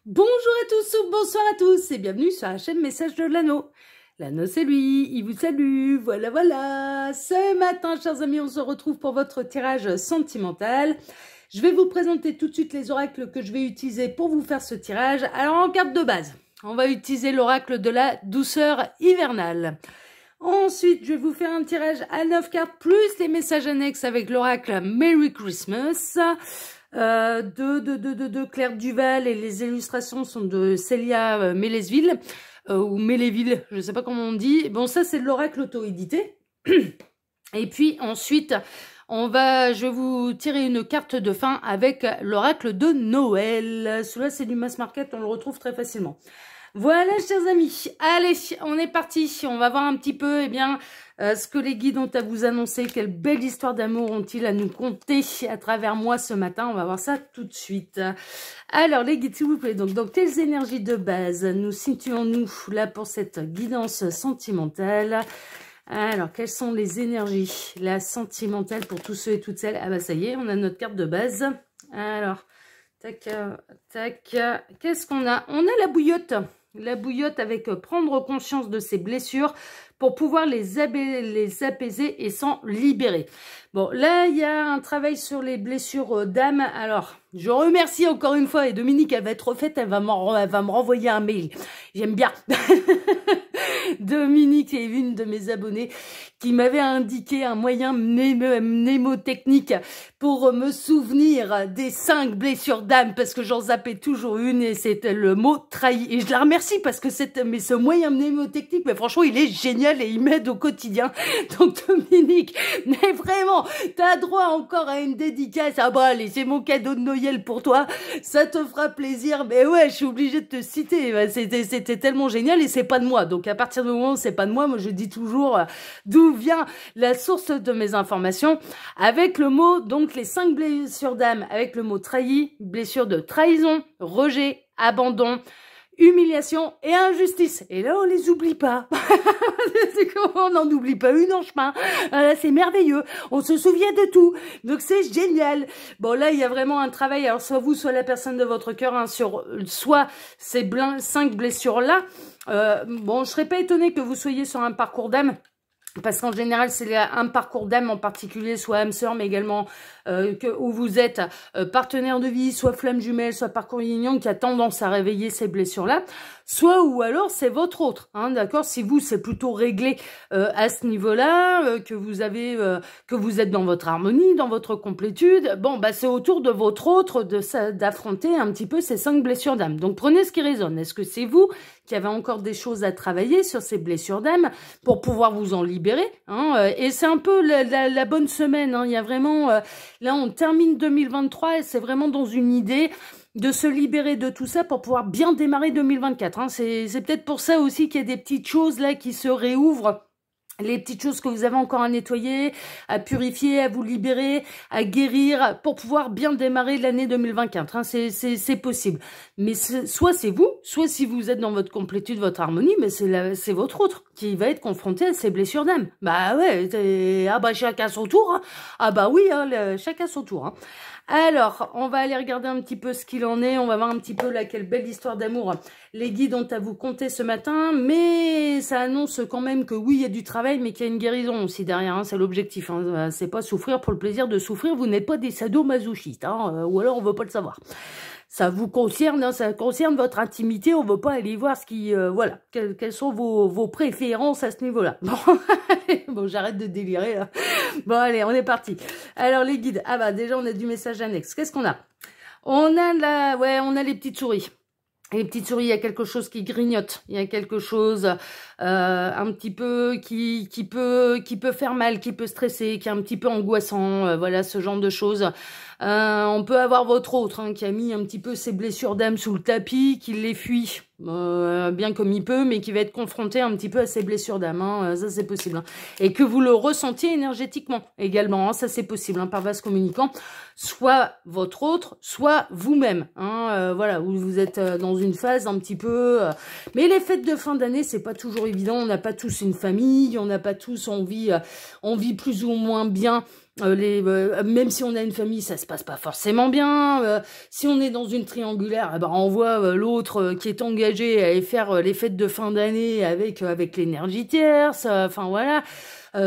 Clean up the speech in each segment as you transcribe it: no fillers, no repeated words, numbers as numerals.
Bonjour à tous ou bonsoir à tous et bienvenue sur la chaîne Message de l'Anneau. L'Anneau c'est lui, il vous salue, voilà. Ce matin, chers amis, on se retrouve pour votre tirage sentimental. Je vais vous présenter tout de suite les oracles que je vais utiliser pour vous faire ce tirage. Alors en carte de base, on va utiliser l'oracle de la douceur hivernale. Ensuite, je vais vous faire un tirage à 9 cartes plus les messages annexes avec l'oracle Merry Christmas. De Claire Duval et les illustrations sont de Célia Mélesville ou Méléville, je ne sais pas comment on dit. Bon, ça c'est de l'oracle auto-édité. Et puis ensuite, je vais vous tirer une carte de fin avec l'oracle de Noël. Celui-là c'est du mass market, on le retrouve très facilement. Voilà, chers amis, allez, on est parti. On va voir un petit peu, ce que les guides ont à vous annoncer. Quelle belle histoire d'amour ont-ils à nous conter à travers moi ce matin. On va voir ça tout de suite. Alors, les guides, s'il vous plaît. Donc, dans quelles énergies de base nous situons-nous là pour cette guidance sentimentale? Alors, quelles sont les énergies, la sentimentale pour tous ceux et toutes celles? Ah bah ça y est, on a notre carte de base. Alors, tac, tac. Qu'est-ce qu'on a? On a la bouillotte. La bouillotte avec prendre conscience de ses blessures pour pouvoir les apaiser et s'en libérer. Bon, là, il y a un travail sur les blessures d'âme. Alors, je remercie encore une fois, et Dominique, elle va être refaite, elle va me renvoyer un mail. J'aime bien. Dominique est une de mes abonnées qui m'avait indiqué un moyen mnémotechnique pour me souvenir des 5 blessures d'âme, parce que j'en zappais toujours une, et c'était le mot trahi. Et je la remercie parce que ce moyen mnémotechnique, mais franchement, il est génial et il m'aide au quotidien. Donc Dominique, mais vraiment, t'as droit encore à une dédicace. Ah bah allez, c'est mon cadeau de Noël pour toi. Ça te fera plaisir. Mais ouais, je suis obligée de te citer. C'était tellement génial et c'est pas de moi. Donc à partir du moment où c'est pas de moi, je dis toujours d'où vient la source de mes informations. Avec le mot, donc les 5 blessures d'âme, avec le mot trahi, blessure de trahison, rejet, abandon, humiliation et injustice. Et là, on les oublie pas. C'est comment on n'en oublie pas une en chemin. Voilà, c'est merveilleux. On se souvient de tout. Donc, c'est génial. Bon, là, il y a vraiment un travail. Alors, soit vous, soit la personne de votre cœur, hein, sur soit ces 5 blessures-là. Bon, je serais pas étonnée que vous soyez sur un parcours d'âme. Parce qu'en général, c'est un parcours d'âme en particulier, soit âme sœur, mais également où vous êtes partenaire de vie, soit flamme jumelle, soit parcours yin-yang, qui a tendance à réveiller ces blessures-là. Soit ou alors c'est votre autre, hein, d'accord. Si vous c'est plutôt réglé à ce niveau-là, que vous êtes dans votre harmonie, dans votre complétude, bon bah c'est au tour de votre autre d'affronter un petit peu ces 5 blessures d'âme. Donc prenez ce qui résonne. Est-ce que c'est vous qui avez encore des choses à travailler sur ces blessures d'âme pour pouvoir vous en libérer, hein, et c'est un peu la bonne semaine, hein. Il y a vraiment là on termine 2023 et c'est vraiment dans une idée de se libérer de tout ça pour pouvoir bien démarrer 2024. Hein. C'est peut-être pour ça aussi qu'il y a des petites choses là qui se réouvrent. Les petites choses que vous avez encore à nettoyer, à purifier, à vous libérer, à guérir, pour pouvoir bien démarrer l'année 2024. Hein. C'est possible. Mais soit c'est vous, soit si vous êtes dans votre complétude, votre harmonie, mais c'est votre autre qui va être confronté à ces blessures d'âme. Bah ouais, ah bah chacun son tour. Hein. Ah bah oui, hein, chacun son tour. Hein. Alors, on va aller regarder un petit peu ce qu'il en est. On va voir un petit peu là quelle belle histoire d'amour les guides ont à vous conter ce matin. Mais ça annonce quand même que oui, il y a du travail, mais qu'il y a une guérison aussi derrière. Hein, c'est l'objectif. Hein. C'est pas souffrir pour le plaisir de souffrir. Vous n'êtes pas des sadomasochistes. Hein, ou alors on veut pas le savoir. Ça vous concerne, hein, ça concerne votre intimité. On veut pas aller voir ce qui, voilà, quelles sont vos préférences à ce niveau-là. Bon, bon, j'arrête de délirer là. Bon, allez, on est parti. Alors les guides, ah bah déjà on a du message annexe. Qu'est-ce qu'on a? On a les petites souris. Les petites souris, il y a quelque chose qui grignote, il y a quelque chose un petit peu qui peut faire mal, qui peut stresser, qui est un petit peu angoissant, voilà ce genre de choses. On peut avoir votre autre hein, qui a mis un petit peu ses blessures d'âme sous le tapis, qui les fuit bien comme il peut, mais qui va être confronté un petit peu à ses blessures d'âme. Hein, ça c'est possible. Hein. Et que vous le ressentiez énergétiquement également. Hein, ça c'est possible hein, par vase communicant. Soit votre autre, soit vous-même. Hein, voilà, où vous êtes dans une phase un petit peu... Mais les fêtes de fin d'année, c'est pas toujours évident. On n'a pas tous une famille, on n'a pas tous envie plus ou moins bien Même si on a une famille, ça se passe pas forcément bien. Si on est dans une triangulaire, eh ben on voit l'autre qui est engagé à aller faire les fêtes de fin d'année avec l'énergie tierce. Enfin voilà.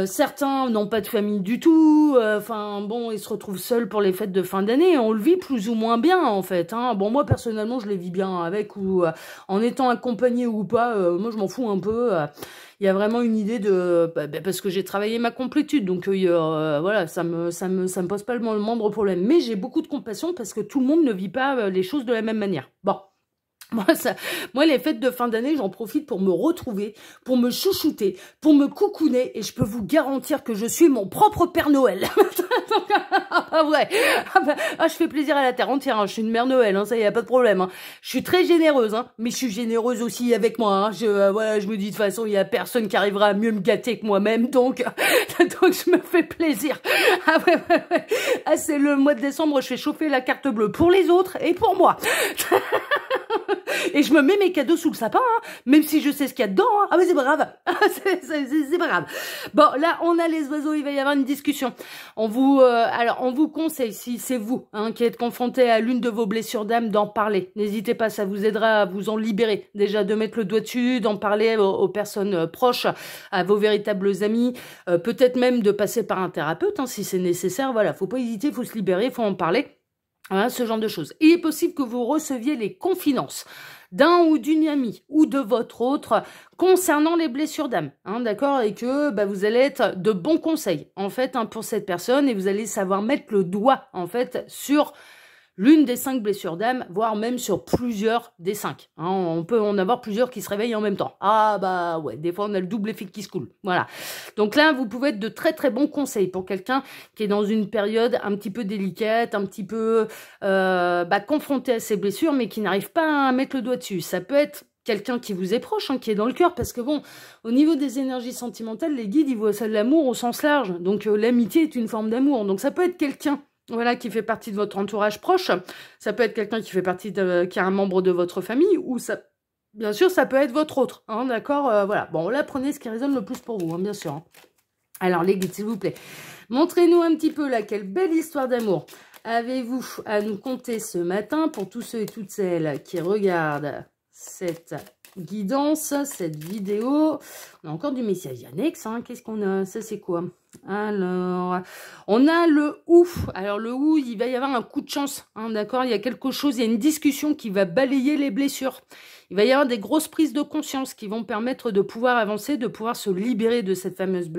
Certains n'ont pas de famille du tout. Enfin bon, ils se retrouvent seuls pour les fêtes de fin d'année. On le vit plus ou moins bien en fait. Hein. Bon moi personnellement, je les vis bien avec ou en étant accompagné ou pas. Moi je m'en fous un peu. Il y a vraiment une idée de parce que j'ai travaillé ma complétude, donc voilà, ça me pose pas le moindre problème. Mais j'ai beaucoup de compassion parce que tout le monde ne vit pas les choses de la même manière. Bon. Moi, les fêtes de fin d'année, j'en profite pour me retrouver, pour me chouchouter, pour me coucouner, et je peux vous garantir que je suis mon propre Père Noël. Ah ouais, je fais plaisir à la terre entière, hein. Je suis une mère Noël, hein, ça y a pas de problème. Hein. Je suis très généreuse, hein, mais je suis généreuse aussi avec moi. Hein. Voilà, je me dis de toute façon, il y a personne qui arrivera à mieux me gâter que moi-même, donc je me fais plaisir. Ah ouais. Ah, c'est le mois de décembre, je fais chauffer la carte bleue pour les autres et pour moi. Et je me mets mes cadeaux sous le sapin, hein, même si je sais ce qu'il y a dedans. Hein. Ah mais c'est pas grave, c'est pas grave. Bon, là, on a les oiseaux, il va y avoir une discussion. Alors, on vous conseille, si c'est vous hein, qui êtes confronté à l'une de vos blessures d'âme, d'en parler. N'hésitez pas, ça vous aidera à vous en libérer. Déjà, de mettre le doigt dessus, d'en parler aux personnes proches, à vos véritables amis. Peut-être même de passer par un thérapeute, hein, si c'est nécessaire. Voilà, faut pas hésiter, faut se libérer, faut en parler. Voilà, ce genre de choses. Il est possible que vous receviez les confidences d'un ou d'une amie ou de votre autre concernant les blessures d'âme, hein, d'accord, et que vous allez être de bons conseils en fait hein, pour cette personne et vous allez savoir mettre le doigt en fait sur l'une des 5 blessures d'âme, voire même sur plusieurs des 5. Hein, on peut en avoir plusieurs qui se réveillent en même temps. Ah bah ouais, des fois on a le double effet qui se coule. Voilà. Donc là, vous pouvez être de très très bons conseils pour quelqu'un qui est dans une période un petit peu délicate, un petit peu confronté à ses blessures, mais qui n'arrive pas à mettre le doigt dessus. Ça peut être quelqu'un qui vous est proche, hein, qui est dans le cœur, parce que bon, au niveau des énergies sentimentales, les guides, ils voient ça de l'amour au sens large. Donc l'amitié est une forme d'amour. Donc ça peut être quelqu'un voilà, qui fait partie de votre entourage proche, ça peut être quelqu'un qui fait partie qui est un membre de votre famille, ou ça, bien sûr, ça peut être votre autre, hein, d'accord, voilà. Bon, là, prenez ce qui résonne le plus pour vous, hein, bien sûr. Hein. Alors, les guides, s'il vous plaît, montrez-nous un petit peu, là, quelle belle histoire d'amour avez-vous à nous conter ce matin pour tous ceux et toutes celles qui regardent cette guidance, cette vidéo. On a encore du message annexe, hein. Qu'est-ce qu'on a? Ça, c'est quoi? Alors, on a le ou. Alors, le ou, il va y avoir un coup de chance, hein, d'accord? Il y a quelque chose, il y a une discussion qui va balayer les blessures. Il va y avoir des grosses prises de conscience qui vont permettre de pouvoir avancer, de pouvoir se libérer de ces fameuses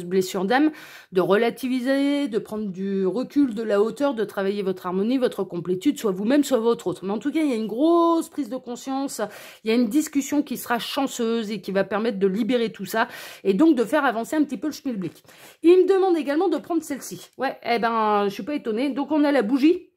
blessures d'âme, de relativiser, de prendre du recul, de la hauteur, de travailler votre harmonie, votre complétude, soit vous-même, soit votre autre. Mais en tout cas, il y a une grosse prise de conscience, il y a une discussion qui sera chanceuse et qui va permettre de libérer tout ça et donc de faire avancer un petit peu le schmilblick. Il me demande également de prendre celle-ci. Ouais, eh ben, je suis pas étonnée. Donc, on a la bougie.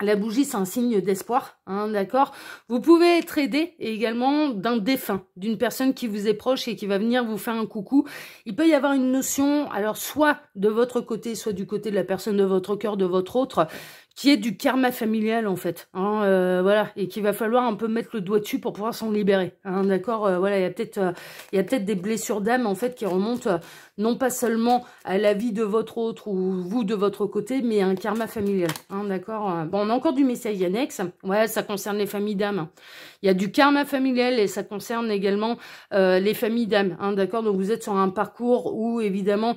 La bougie, c'est un signe d'espoir, hein, d'accord? Vous pouvez être aidé également d'un défunt, d'une personne qui vous est proche et qui va venir vous faire un coucou. Il peut y avoir une notion, alors soit de votre côté, soit du côté de la personne de votre cœur, de votre autre, qui est du karma familial en fait, hein, voilà, et qu'il va falloir un peu mettre le doigt dessus pour pouvoir s'en libérer, hein, d'accord, voilà, il y a peut-être des blessures d'âme en fait qui remontent non pas seulement à la vie de votre autre ou vous de votre côté, mais à un karma familial, hein, d'accord. Bon, on a encore du message annexe, ouais, ça concerne les familles d'âme. Il y a du karma familial et ça concerne également les familles d'âme, hein, d'accord. Donc vous êtes sur un parcours où évidemment,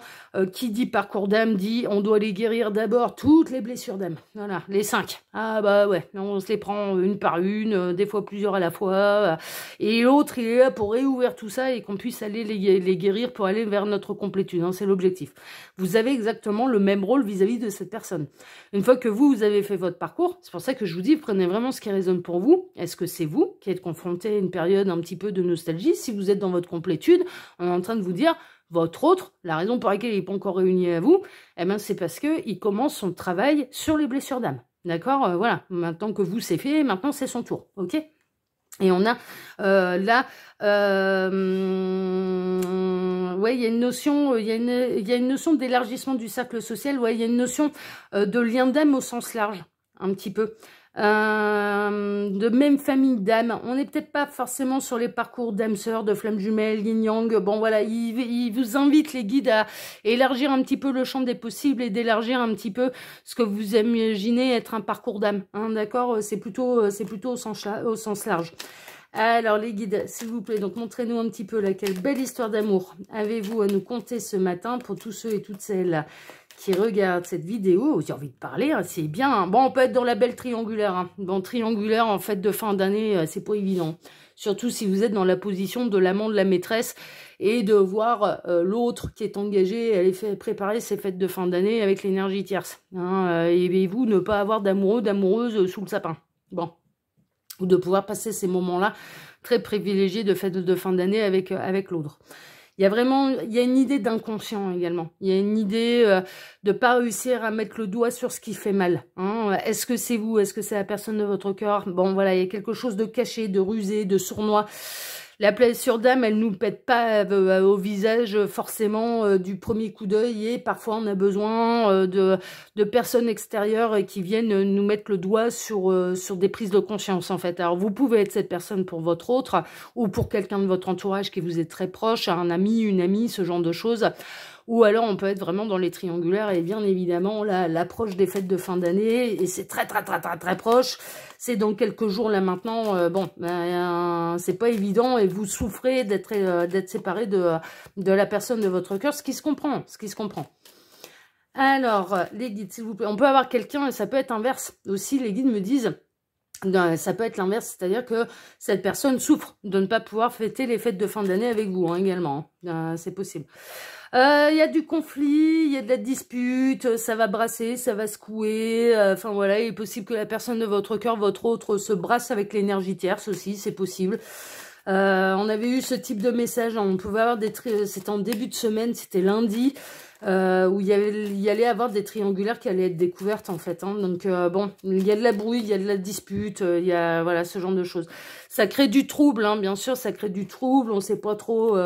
qui dit parcours d'âme dit on doit les guérir d'abord toutes les blessures d'âme. Voilà, les 5. Ah bah ouais, on se les prend une par une, des fois plusieurs à la fois. Et l'autre, il est là pour réouvrir tout ça et qu'on puisse aller les guérir pour aller vers notre complétude. Hein, c'est l'objectif. Vous avez exactement le même rôle vis-à-vis de cette personne. Une fois que vous avez fait votre parcours, c'est pour ça que je vous dis, prenez vraiment ce qui résonne pour vous. Est-ce que c'est vous qui êtes confronté à une période un petit peu de nostalgie? Si vous êtes dans votre complétude, on est en train de vous dire... Votre autre, la raison pour laquelle il n'est pas encore réuni à vous, eh ben c'est parce qu'il commence son travail sur les blessures d'âme. D'accord, voilà. Maintenant que vous, c'est fait, maintenant c'est son tour. Ok. Et on a là, ouais, il y a une notion, il y a une notion d'élargissement du cercle social. Ouais, il y a une notion de lien d'âme au sens large. un petit peu. De même famille d'âme. On n'est peut-être pas forcément sur les parcours d'âme sœur, de flammes jumelles, yin yang. Bon voilà, il vous invite les guides à élargir un petit peu le champ des possibles et d'élargir un petit peu ce que vous imaginez être un parcours d'âme. Hein, d'accord, c'est plutôt au sens large. Alors les guides, s'il vous plaît, donc montrez-nous un petit peu là, quelle belle histoire d'amour avez-vous à nous conter ce matin pour tous ceux et toutes celles qui regardent cette vidéo. J'ai envie de parler, hein, c'est bien. Bon, on peut être dans la belle triangulaire. Hein. Bon, triangulaire en fait de fin d'année, c'est pas évident. Surtout si vous êtes dans la position de l'amant de la maîtresse et de voir l'autre qui est engagé, elle est préparer ses fêtes de fin d'année avec l'énergie tierce. Hein, et vous ne pas avoir d'amoureux, d'amoureuse sous le sapin. Bon. Ou de pouvoir passer ces moments-là très privilégiés de fête de fin d'année avec l'autre. Il y a une idée d'inconscient également. Il y a une idée de pas réussir à mettre le doigt sur ce qui fait mal. Hein. Est-ce que c'est vous? Est-ce que c'est la personne de votre cœur? Bon, voilà, il y a quelque chose de caché, de rusé, de sournois. La blessure d'âme, elle nous pète pas au visage forcément du premier coup d'œil et parfois on a besoin de personnes extérieures qui viennent nous mettre le doigt sur des prises de conscience en fait. Alors vous pouvez être cette personne pour votre autre ou pour quelqu'un de votre entourage qui vous est très proche, un ami, une amie, ce genre de choses. Ou alors on peut être vraiment dans les triangulaires et bien évidemment là l'approche des fêtes de fin d'année et c'est très proche. C'est dans quelques jours là maintenant. Bon, c'est pas évident et vous souffrez d'être séparé de la personne de votre cœur, ce qui se comprend, Alors les guides, s'il vous plaît, on peut avoir quelqu'un et ça peut être inverse aussi. Les guides me disent. Ça peut être l'inverse, c'est-à-dire que cette personne souffre de ne pas pouvoir fêter les fêtes de fin d'année avec vous hein, également. C'est possible. Il y a du conflit, il y a de la dispute, ça va brasser, ça va secouer. Enfin voilà, il est possible que la personne de votre cœur, votre autre, se brasse avec l'énergie tierce aussi, c'est possible. On avait eu ce type de message, on pouvait avoir c'était en début de semaine, c'était lundi. Où il y allait avoir des triangulaires qui allaient être découvertes en fait. Hein. Donc bon, il y a de la brouille, il y a de la dispute, il y a voilà ce genre de choses. Ça crée du trouble, hein, bien sûr, ça crée du trouble. On sait pas trop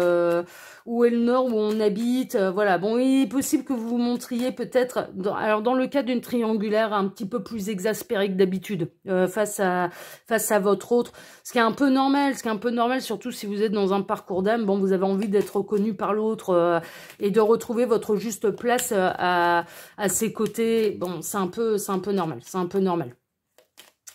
où est le nord, où on habite. Voilà, bon, il est possible que vous vous montriez peut-être, alors dans le cas d'une triangulaire, un petit peu plus exaspéré que d'habitude face à votre autre. Ce qui est un peu normal, surtout si vous êtes dans un parcours d'âme. Bon, vous avez envie d'être reconnu par l'autre et de retrouver votre juste place à ses côtés. Bon, c'est un peu normal,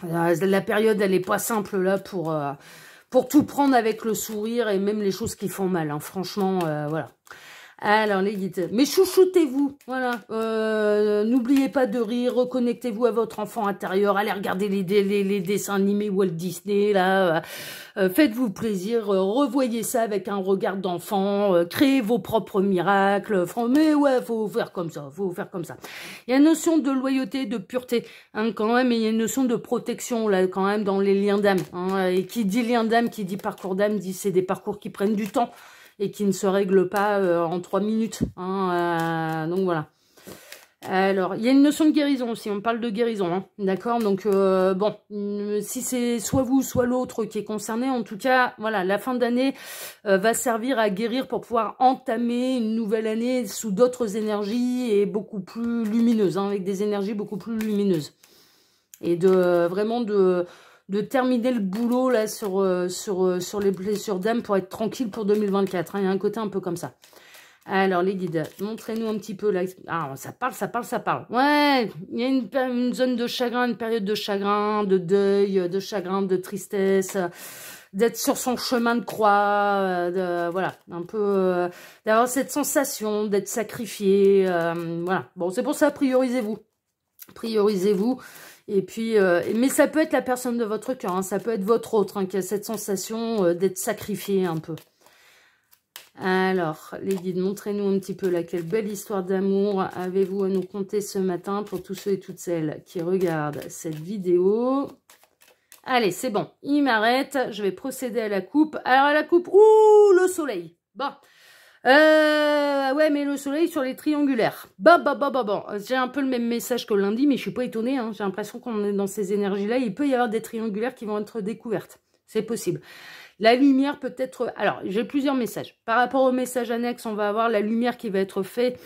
La période, elle est pas simple là pour tout prendre avec le sourire et même les choses qui font mal. Hein. Franchement, voilà. Alors les guides, mais chouchoutez-vous, voilà, n'oubliez pas de rire, reconnectez-vous à votre enfant intérieur, allez regarder les dessins animés Walt Disney, là, faites-vous plaisir, revoyez ça avec un regard d'enfant, créez vos propres miracles, mais ouais, faut faire comme ça, Il y a une notion de loyauté, de pureté, hein, quand même, et il y a une notion de protection, là, quand même, dans les liens d'âme, hein, et qui dit lien d'âme, qui dit parcours d'âme, dit c'est des parcours qui prennent du temps, et qui ne se règle pas en 3 minutes. Hein, donc voilà. Alors, il y a une notion de guérison aussi, on parle de guérison, hein, d'accord. Donc bon, si c'est soit vous, soit l'autre qui est concerné, en tout cas, voilà, la fin d'année va servir à guérir pour pouvoir entamer une nouvelle année sous d'autres énergies et beaucoup plus lumineuses, hein, avec des énergies beaucoup plus lumineuses. Et vraiment de terminer le boulot là sur les blessures d'âme pour être tranquille pour 2024. Hein. Il y a un côté un peu comme ça. Alors les guides, montrez-nous un petit peu là. Ah, ça parle. Ouais, il y a une zone de chagrin, une période de chagrin, de deuil, de chagrin, de tristesse, d'être sur son chemin de croix, voilà, un peu d'avoir cette sensation d'être sacrifié. Voilà. Bon, c'est pour ça, priorisez-vous. Et puis, mais ça peut être la personne de votre cœur, hein, ça peut être votre autre, hein, qui a cette sensation d'être sacrifié un peu. Alors, les guides, montrez-nous un petit peu là, quelle belle histoire d'amour avez-vous à nous conter ce matin pour tous ceux et toutes celles qui regardent cette vidéo. Allez, c'est bon, il m'arrête, je vais procéder à la coupe. Alors, à la coupe, ouh, le soleil. Bon. Ouais, mais le soleil sur les triangulaires. Bon. J'ai un peu le même message que lundi, mais je suis pas étonnée. Hein. J'ai l'impression qu'on est dans ces énergies-là. Il peut y avoir des triangulaires qui vont être découvertes. C'est possible. La lumière peut être... Alors, j'ai plusieurs messages. Par rapport au message annexe, on va avoir la lumière qui va être faite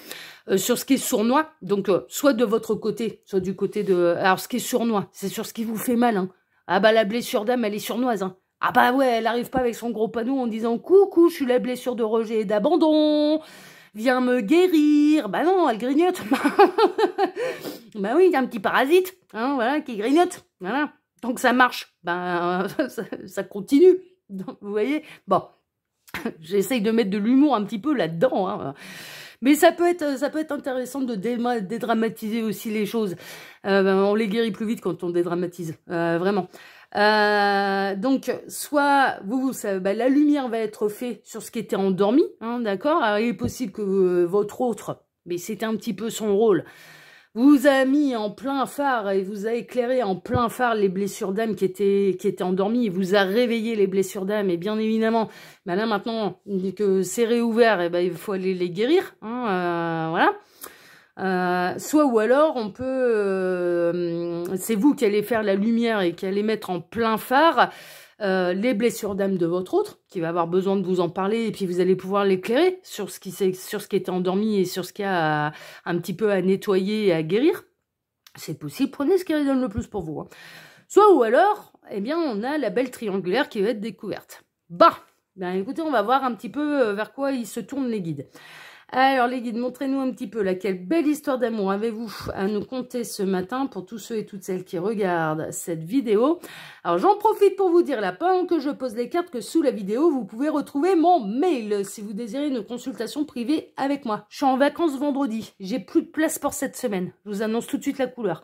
sur ce qui est sournois. Donc, soit de votre côté, soit du côté de... Alors, ce qui est sournois, c'est sur ce qui vous fait mal. Hein. Ah bah, la blessure d'âme, elle est sournoise. Hein. Ah bah ouais, elle n'arrive pas avec son gros panneau en disant « Coucou, je suis la blessure de rejet et d'abandon. Viens me guérir. » Bah non, elle grignote. Bah oui, il y a un petit parasite hein, voilà, qui grignote. Voilà. Donc, ça marche. Ben, ça continue. Donc, vous voyez, bon, j'essaye de mettre de l'humour un petit peu là-dedans, hein. Mais ça peut être intéressant de dédramatiser aussi les choses. On les guérit plus vite quand on dédramatise, vraiment. Donc, soit la lumière va être faite sur ce qui était endormi, hein, d'accord. Alors, il est possible que votre autre, mais c'était un petit peu son rôle, vous a mis en plein phare et vous a éclairé en plein phare les blessures d'âme qui étaient endormies. Il vous a réveillé les blessures d'âme. Et bien évidemment, ben là maintenant que c'est réouvert, et ben il faut aller les guérir. Hein, voilà. Soit ou alors on peut... c'est vous qui allez faire la lumière et qui allez mettre en plein phare les blessures d'âme de votre autre, qui va avoir besoin de vous en parler, et puis vous allez pouvoir l'éclairer sur ce qui était endormi et sur ce qu'il y a un petit peu à nettoyer et à guérir. C'est possible, prenez ce qui résonne le plus pour vous. Hein. Soit ou alors, eh bien, on a la belle triangulaire qui va être découverte. Bah, ben écoutez, on va voir un petit peu vers quoi ils se tournent les guides. Alors les guides, montrez-nous un petit peu quelle belle histoire d'amour avez-vous à nous conter ce matin pour tous ceux et toutes celles qui regardent cette vidéo. Alors j'en profite pour vous dire là, pendant que je pose les cartes, que sous la vidéo, vous pouvez retrouver mon mail si vous désirez une consultation privée avec moi. Je suis en vacances vendredi, j'ai plus de place pour cette semaine. Je vous annonce tout de suite la couleur.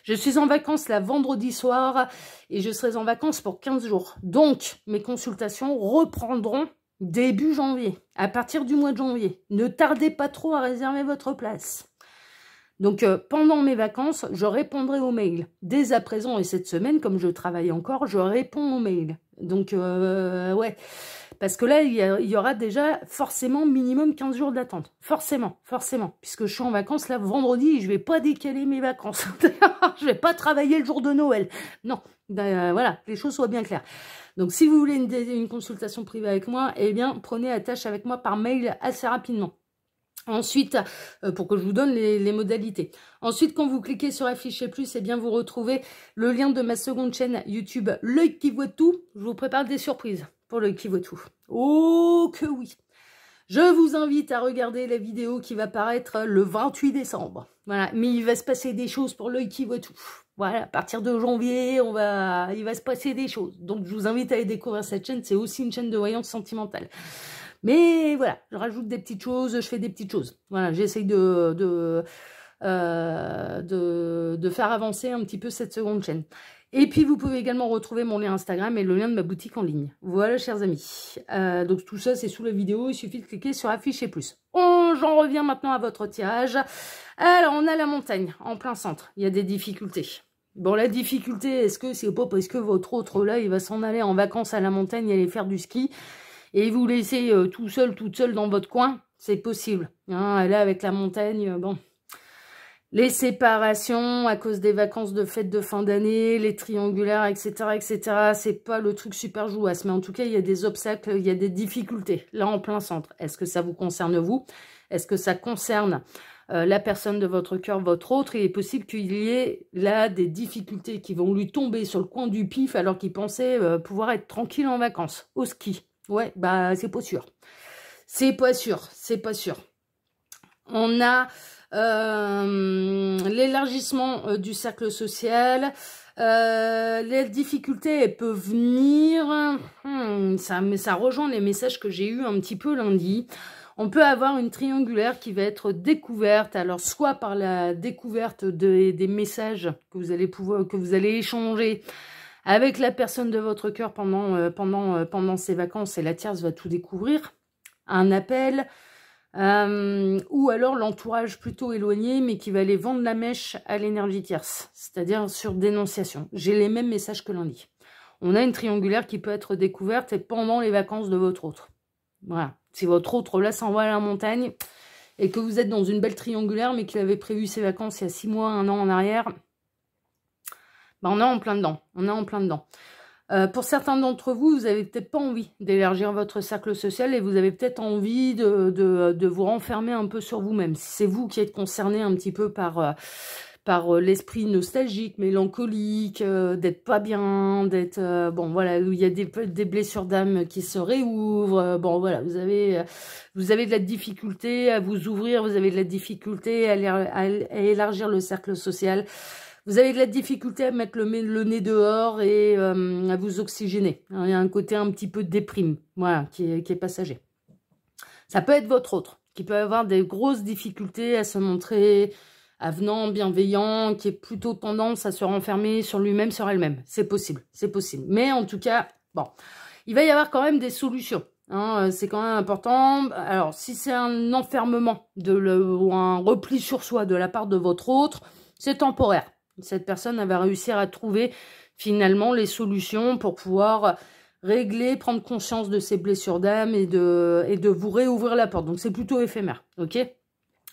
Je suis en vacances la vendredi soir et je serai en vacances pour 15 jours. Donc mes consultations reprendront début janvier, à partir du mois de janvier. Ne tardez pas trop à réserver votre place. Donc, pendant mes vacances, je répondrai aux mails. Dès à présent et cette semaine, comme je travaille encore, je réponds aux mails. Donc, ouais. Parce que là, il y aura déjà forcément minimum 15 jours d'attente. Forcément, forcément. Puisque je suis en vacances là vendredi et je vais pas décaler mes vacances. Je vais pas travailler le jour de Noël. Non, voilà, les choses soient bien claires. Donc, si vous voulez une consultation privée avec moi, eh bien, prenez attache avec moi par mail assez rapidement. Ensuite, pour que je vous donne les modalités. Ensuite, quand vous cliquez sur afficher plus, eh bien, vous retrouvez le lien de ma seconde chaîne YouTube, L'œil qui voit tout. Je vous prépare des surprises pour L'œil qui voit tout. Oh que oui! Je vous invite à regarder la vidéo qui va paraître le 28 décembre. Voilà, mais il va se passer des choses pour L'œil qui voit tout. Voilà, à partir de janvier, il va se passer des choses. Donc, je vous invite à aller découvrir cette chaîne. C'est aussi une chaîne de voyance sentimentale. Mais voilà, je rajoute des petites choses, je fais des petites choses. Voilà, j'essaye de faire avancer un petit peu cette seconde chaîne. Et puis, vous pouvez également retrouver mon lien Instagram et le lien de ma boutique en ligne. Voilà, chers amis. Donc, tout ça, c'est sous la vidéo. Il suffit de cliquer sur afficher plus. J'en reviens maintenant à votre tirage. Alors, on a la montagne en plein centre. Il y a des difficultés. Bon, la difficulté, est-ce que c'est pas parce que votre autre, là, il va s'en aller en vacances à la montagne et aller faire du ski et vous laisser tout seul, toute seule dans votre coin? C'est possible. Hein, là, avec la montagne, bon... Les séparations à cause des vacances de fête de fin d'année, les triangulaires, etc., etc., c'est pas le truc super jouasse. Mais en tout cas, il y a des obstacles, il y a des difficultés, là en plein centre. Est-ce que ça vous concerne vous? Est-ce que ça concerne la personne de votre cœur, votre autre? Il est possible qu'il y ait là des difficultés qui vont lui tomber sur le coin du pif alors qu'il pensait pouvoir être tranquille en vacances, au ski. Ouais, bah c'est pas sûr. C'est pas sûr, c'est pas sûr. On a... l'élargissement du cercle social, les difficultés elles peuvent venir, ça rejoint les messages que j'ai eu un petit peu lundi. On peut avoir une triangulaire qui va être découverte, alors soit par la découverte des messages que vous allez échanger avec la personne de votre cœur pendant ces vacances, et la tierce va tout découvrir, un appel, ou alors l'entourage plutôt éloigné, mais qui va aller vendre la mèche à l'énergie tierce, c'est-à-dire sur dénonciation. J'ai les mêmes messages que lundi. On a une triangulaire qui peut être découverte et pendant les vacances de votre autre. Voilà. Si votre autre là s'envoie à la montagne et que vous êtes dans une belle triangulaire, mais qu'il avait prévu ses vacances il y a 6 mois, 1 an en arrière, ben on est en plein dedans. On est en plein dedans. Pour certains d'entre vous, vous avez peut-être pas envie d'élargir votre cercle social et vous avez peut-être envie de vous renfermer un peu sur vous-même. Si c'est vous qui êtes concerné un petit peu par l'esprit nostalgique, mélancolique, d'être pas bien, d'être... bon, voilà, où il y a des blessures d'âme qui se réouvrent. Bon, voilà, vous avez de la difficulté à vous ouvrir, vous avez de la difficulté à élargir le cercle social. Vous avez de la difficulté à mettre le nez dehors et à vous oxygéner. Il y a un côté un petit peu déprime, voilà, qui est passager. Ça peut être votre autre, qui peut avoir des grosses difficultés à se montrer avenant, bienveillant, qui est plutôt tendance à se renfermer sur lui-même, sur elle-même. C'est possible, c'est possible. Mais en tout cas, bon, il va y avoir quand même des solutions. Hein, c'est quand même important. Alors, si c'est un enfermement ou un repli sur soi de la part de votre autre, c'est temporaire. Cette personne, elle va réussir à trouver finalement les solutions pour pouvoir régler, prendre conscience de ses blessures d'âme et de vous réouvrir la porte. Donc, c'est plutôt éphémère, ok ?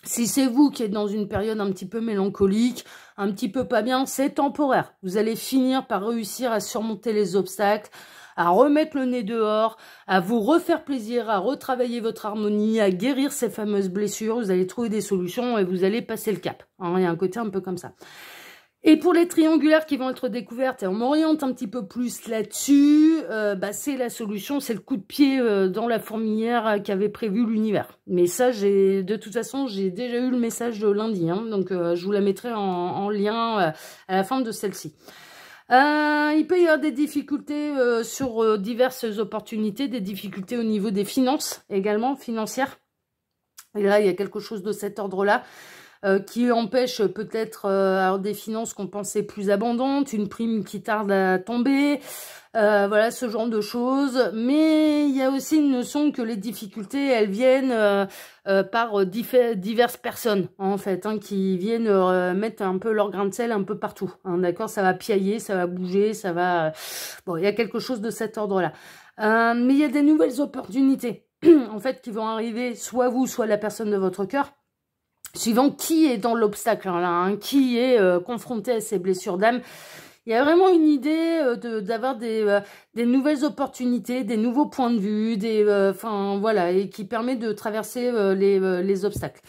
Si c'est vous qui êtes dans une période un petit peu mélancolique, un petit peu pas bien, c'est temporaire. Vous allez finir par réussir à surmonter les obstacles, à remettre le nez dehors, à vous refaire plaisir, à retravailler votre harmonie, à guérir ces fameuses blessures. Vous allez trouver des solutions et vous allez passer le cap. Hein, il y a un côté un peu comme ça. Et pour les triangulaires qui vont être découvertes, et on m'oriente un petit peu plus là-dessus, c'est la solution, c'est le coup de pied dans la fourmilière qu'avait prévu l'univers. Mais ça, de toute façon, j'ai déjà eu le message de lundi, hein, donc je vous la mettrai en lien à la fin de celle-ci. Il peut y avoir des difficultés sur diverses opportunités, des difficultés au niveau des finances également, financières. Et là, il y a quelque chose de cet ordre-là. Qui empêche peut-être des finances qu'on pensait plus abondantes, une prime qui tarde à tomber, voilà, ce genre de choses. Mais il y a aussi une notion que les difficultés, elles viennent par diverses personnes, en fait, hein, qui viennent mettre un peu leur grain de sel un peu partout. Hein, d'accord, ça va piailler, ça va bouger, ça va... Bon, il y a quelque chose de cet ordre-là. Mais il y a des nouvelles opportunités, en fait, qui vont arriver, soit vous, soit la personne de votre cœur, suivant qui est dans l'obstacle, hein, qui est confronté à ces blessures d'âme. Il y a vraiment une idée d'avoir des nouvelles opportunités, des nouveaux points de vue, voilà, et qui permet de traverser les obstacles.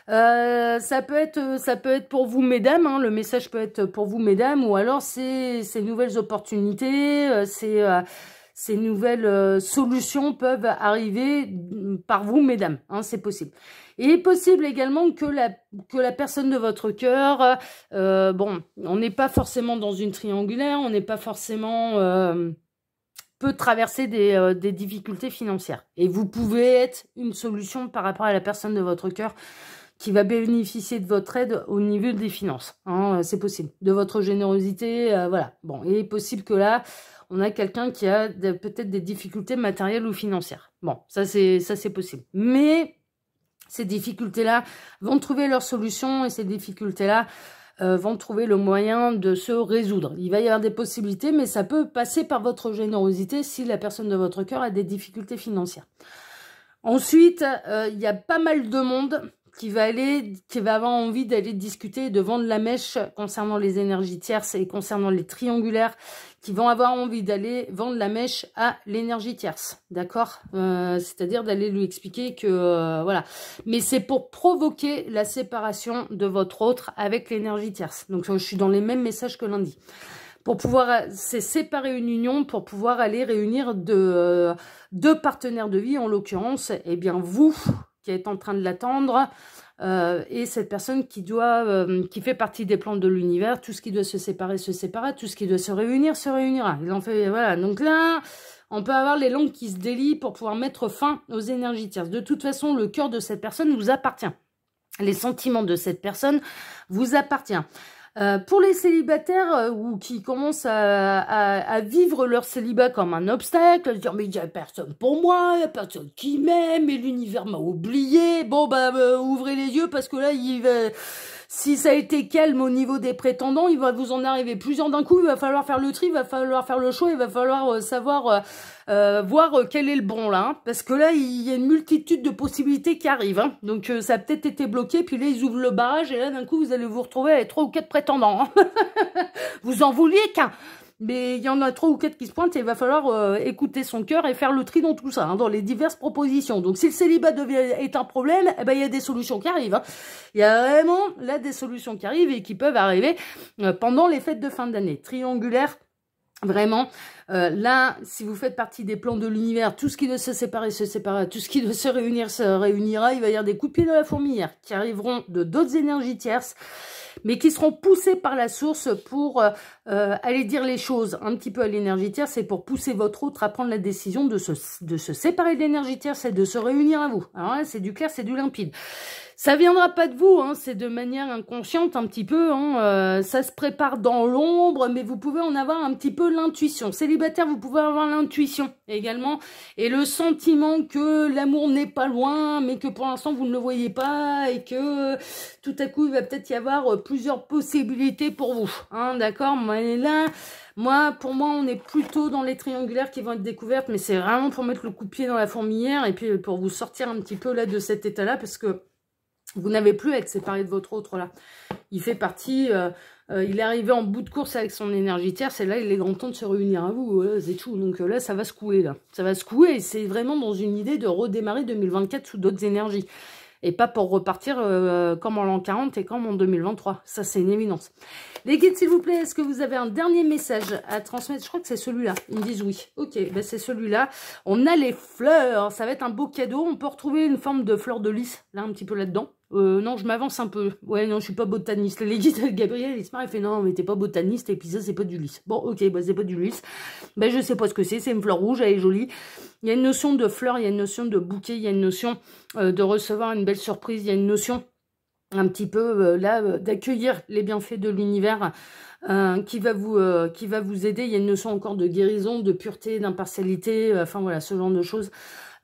Ça peut être pour vous, mesdames, hein, le message peut être pour vous, mesdames, ou alors ces nouvelles opportunités, ces nouvelles solutions peuvent arriver par vous, mesdames, hein, c'est possible. Il est possible également que la personne de votre cœur, bon, on n'est pas forcément dans une triangulaire, on n'est pas forcément... peut traverser des difficultés financières. Et vous pouvez être une solution par rapport à la personne de votre cœur qui va bénéficier de votre aide au niveau des finances. Hein, c'est possible. De votre générosité, voilà. Bon, il est possible que là, on a quelqu'un qui a peut-être des difficultés matérielles ou financières. Bon, ça c'est possible. Mais ces difficultés-là vont trouver leur solution et ces difficultés-là vont trouver le moyen de se résoudre. Il va y avoir des possibilités, mais ça peut passer par votre générosité si la personne de votre cœur a des difficultés financières. Ensuite, il y a pas mal de monde qui va avoir envie d'aller discuter et de vendre la mèche concernant les énergies tierces et concernant les triangulaires, qui vont avoir envie d'aller vendre la mèche à l'énergie tierce, d'accord, c'est-à-dire d'aller lui expliquer que, voilà. Mais c'est pour provoquer la séparation de votre autre avec l'énergie tierce. Donc, je suis dans les mêmes messages que lundi. Pour pouvoir, c'est séparer une union pour pouvoir aller réunir deux partenaires de vie, en l'occurrence, eh bien, vous, qui êtes en train de l'attendre, et cette personne qui fait partie des plans de l'univers. Tout ce qui doit se séparer, tout ce qui doit se réunira. Il en fait, voilà. Donc là, on peut avoir les langues qui se délient pour pouvoir mettre fin aux énergies tierces. De toute façon, le cœur de cette personne vous appartient. Les sentiments de cette personne vous appartiennent. Pour les célibataires ou qui commencent à vivre leur célibat comme un obstacle, à se dire mais il n'y a personne pour moi, il n'y a personne qui m'aime, et l'univers m'a oublié, bon ouvrez les yeux parce que là si ça a été calme au niveau des prétendants, il va vous en arriver plusieurs d'un coup, il va falloir faire le tri, il va falloir faire le choix, il va falloir savoir voir quel est le bon là, hein, parce que là il y a une multitude de possibilités qui arrivent, hein, donc ça a peut-être été bloqué, puis là ils ouvrent le barrage et là d'un coup vous allez vous retrouver avec 3 ou 4 prétendants, hein. Vous en vouliez qu'un. mais il y en a 3 ou 4 qui se pointent et il va falloir écouter son cœur et faire le tri dans tout ça, hein, dans les diverses propositions. Donc si le célibat est un problème, eh ben, il y a des solutions qui arrivent. Hein. Il y a vraiment là des solutions qui arrivent et qui peuvent arriver pendant les fêtes de fin d'année. Triangulaire. Vraiment, là, si vous faites partie des plans de l'univers, tout ce qui doit se séparer, tout ce qui doit se réunira, il va y avoir des coups de pied dans la fourmilière qui arriveront de d'autres énergies tierces, mais qui seront poussés par la source pour aller dire les choses un petit peu à l'énergie tierce et pour pousser votre autre à prendre la décision de se séparer de l'énergie tierce et de se réunir à vous. Alors là, c'est du clair, c'est du limpide. Ça viendra pas de vous, hein, c'est de manière inconsciente un petit peu, hein, ça se prépare dans l'ombre, mais vous pouvez en avoir un petit peu l'intuition. Célibataire, vous pouvez avoir l'intuition également, et le sentiment que l'amour n'est pas loin, mais que pour l'instant vous ne le voyez pas, et que tout à coup il va peut-être y avoir plusieurs possibilités pour vous, hein, d'accord? Mais là... pour moi, on est plutôt dans les triangulaires qui vont être découvertes, mais c'est vraiment pour mettre le coup de pied dans la fourmilière et puis pour vous sortir un petit peu là de cet état-là, parce que vous n'avez plus à être séparé de votre autre là. Il fait partie, il est arrivé en bout de course avec son énergie tierce, et là il est grand temps de se réunir à vous, c'est tout. Donc là ça va secouer là. Ça va secouer et c'est vraiment dans une idée de redémarrer 2024 sous d'autres énergies. Et pas pour repartir comme en l'an 40 et comme en 2023. Ça, c'est une évidence. Les guides, s'il vous plaît, est-ce que vous avez un dernier message à transmettre? Je crois que c'est celui-là. Ils me disent oui. Ok, ben c'est celui-là. On a les fleurs. Ça va être un beau cadeau. On peut retrouver une forme de fleur de lys, là, un petit peu là-dedans. Non, je m'avance un peu. Ouais, non, je suis pas botaniste. Les guides, Gabriel, il se marre, il fait non, mais t'es pas botaniste, et puis ça, c'est pas du lys. Bon, ok, bah c'est pas du lys. Ben, je sais pas ce que c'est une fleur rouge, elle est jolie. Il y a une notion de fleur, il y a une notion de bouquet, il y a une notion de recevoir une belle surprise, il y a une notion un petit peu là d'accueillir les bienfaits de l'univers qui va vous aider. Il y a une notion encore de guérison, de pureté, d'impartialité, enfin voilà, ce genre de choses.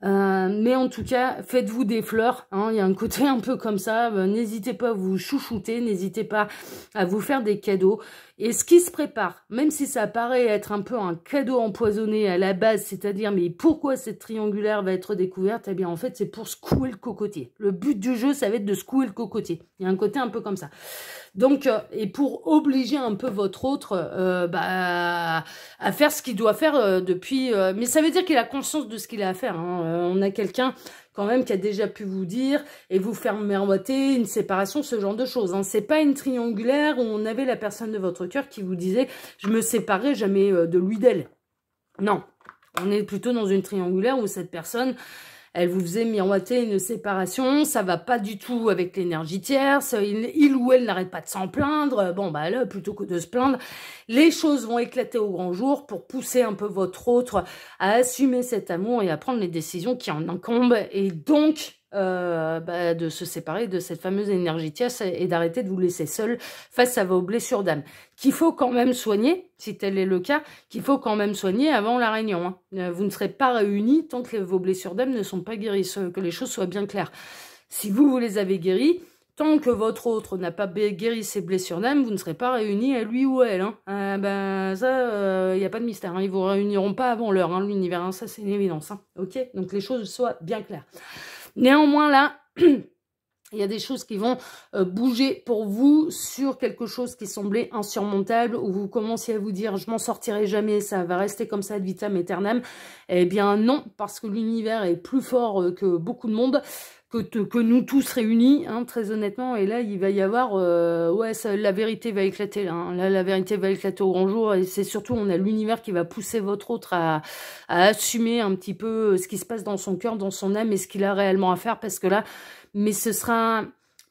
Mais en tout cas, faites-vous des fleurs, hein, il y a un côté un peu comme ça, n'hésitez pas à vous chouchouter, n'hésitez pas à vous faire des cadeaux. Et ce qui se prépare, même si ça paraît être un peu un cadeau empoisonné à la base, c'est-à-dire mais pourquoi cette triangulaire va être découverte? Eh bien en fait c'est pour secouer le cocotier. Le but du jeu ça va être de secouer le cocotier. Il y a un côté un peu comme ça. Donc, et pour obliger un peu votre autre à faire ce qu'il doit faire depuis... mais ça veut dire qu'il a conscience de ce qu'il a à faire. Hein. On a quelqu'un quand même qui a déjà pu vous dire et vous faire miroiter une séparation, ce genre de choses. Hein. C'est pas une triangulaire où on avait la personne de votre cœur qui vous disait « je me séparerai jamais de lui d'elle ». Non, on est plutôt dans une triangulaire où cette personne... elle vous faisait miroiter une séparation, ça va pas du tout avec l'énergie tierce, il ou elle n'arrête pas de s'en plaindre, bon bah là, plutôt que de se plaindre, les choses vont éclater au grand jour pour pousser un peu votre autre à assumer cet amour et à prendre les décisions qui en incombent, et donc de se séparer de cette fameuse énergie tierce et d'arrêter de vous laisser seul face à vos blessures d'âme, qu'il faut quand même soigner, si tel est le cas, qu'il faut quand même soigner avant la réunion. Hein. Vous ne serez pas réunis tant que vos blessures d'âme ne sont pas guéries, que les choses soient bien claires. Si vous les avez guéries, tant que votre autre n'a pas guéri ses blessures d'âme, vous ne serez pas réunis à lui ou à elle. Hein. Ça, y a pas de mystère. Hein. Ils vous réuniront pas avant l'heure, hein, l'univers. Hein. Ça, c'est une évidence. Hein. Ok. Donc, les choses soient bien claires. Néanmoins, là, il y a des choses qui vont bouger pour vous sur quelque chose qui semblait insurmontable, où vous commenciez à vous dire « je m'en sortirai jamais, ça va rester comme ça ad vitam aeternam ». Eh bien non, parce que l'univers est plus fort que beaucoup de monde, que nous tous réunis, hein, très honnêtement. Et là, il va y avoir... la vérité va éclater. Là, hein. Là, la vérité va éclater au grand jour. Et c'est surtout, on a l'univers qui va pousser votre autre à assumer un petit peu ce qui se passe dans son cœur, dans son âme, et ce qu'il a réellement à faire. Parce que là, mais ce sera...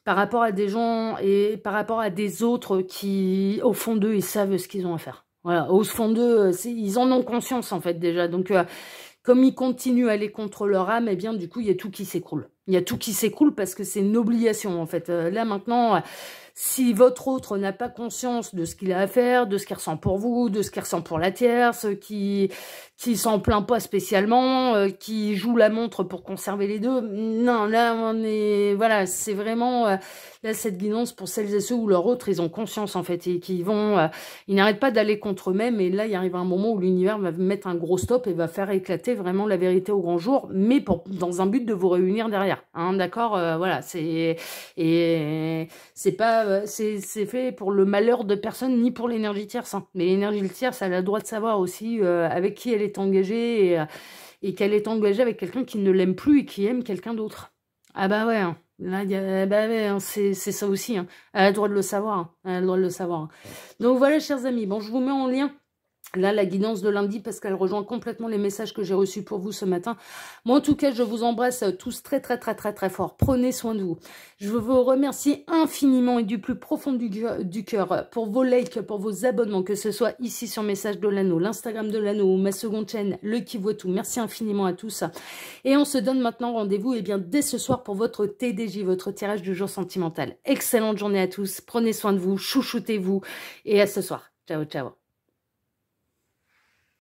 par rapport à des gens et par rapport à des autres qui, au fond d'eux, ils savent ce qu'ils ont à faire. Voilà, au fond d'eux, ils en ont conscience, en fait, déjà. Donc... comme ils continuent à aller contre leur âme, eh bien, du coup, il y a tout qui s'écroule. Il y a tout qui s'écroule parce que c'est une obligation, en fait. Là, maintenant, si votre autre n'a pas conscience de ce qu'il a à faire, de ce qu'il ressent pour vous, de ce qu'il ressent pour la tierce, qui s'en plaint pas spécialement, qui joue la montre pour conserver les deux, non, là, on est... voilà, c'est vraiment... là, cette guidance pour celles et ceux où leur autre, ils ont conscience, en fait, et qui vont... ils n'arrêtent pas d'aller contre eux-mêmes, et là, il arrive un moment où l'univers va mettre un gros stop et va faire éclater vraiment la vérité au grand jour, mais dans un but de vous réunir derrière. derrière, hein, d'accord, voilà, et c'est pas, c'est fait pour le malheur de personne ni pour l'énergie tierce, hein. Mais l'énergie tierce, elle a le droit de savoir aussi avec qui elle est engagée et qu'elle est engagée avec quelqu'un qui ne l'aime plus et qui aime quelqu'un d'autre. Ah bah ouais, hein. Là, bah ouais, hein, c'est ça aussi, hein. Elle a le droit de le savoir, hein. Elle a le droit de le savoir, hein. Donc voilà, chers amis, bon, je vous mets en lien là, la guidance de lundi, parce qu'elle rejoint complètement les messages que j'ai reçus pour vous ce matin. Moi, en tout cas, je vous embrasse tous très, très, très, très, très fort. Prenez soin de vous. Je veux vous remercier infiniment et du plus profond du cœur pour vos likes, pour vos abonnements, que ce soit ici sur Message de l'Anneau, l'Instagram de l'Anneau ou ma seconde chaîne, Le Qui Voit Tout. Merci infiniment à tous. Et on se donne maintenant rendez-vous dès ce soir pour votre TDJ, votre tirage du jour sentimental. Excellente journée à tous. Prenez soin de vous, chouchoutez-vous et à ce soir. Ciao, ciao.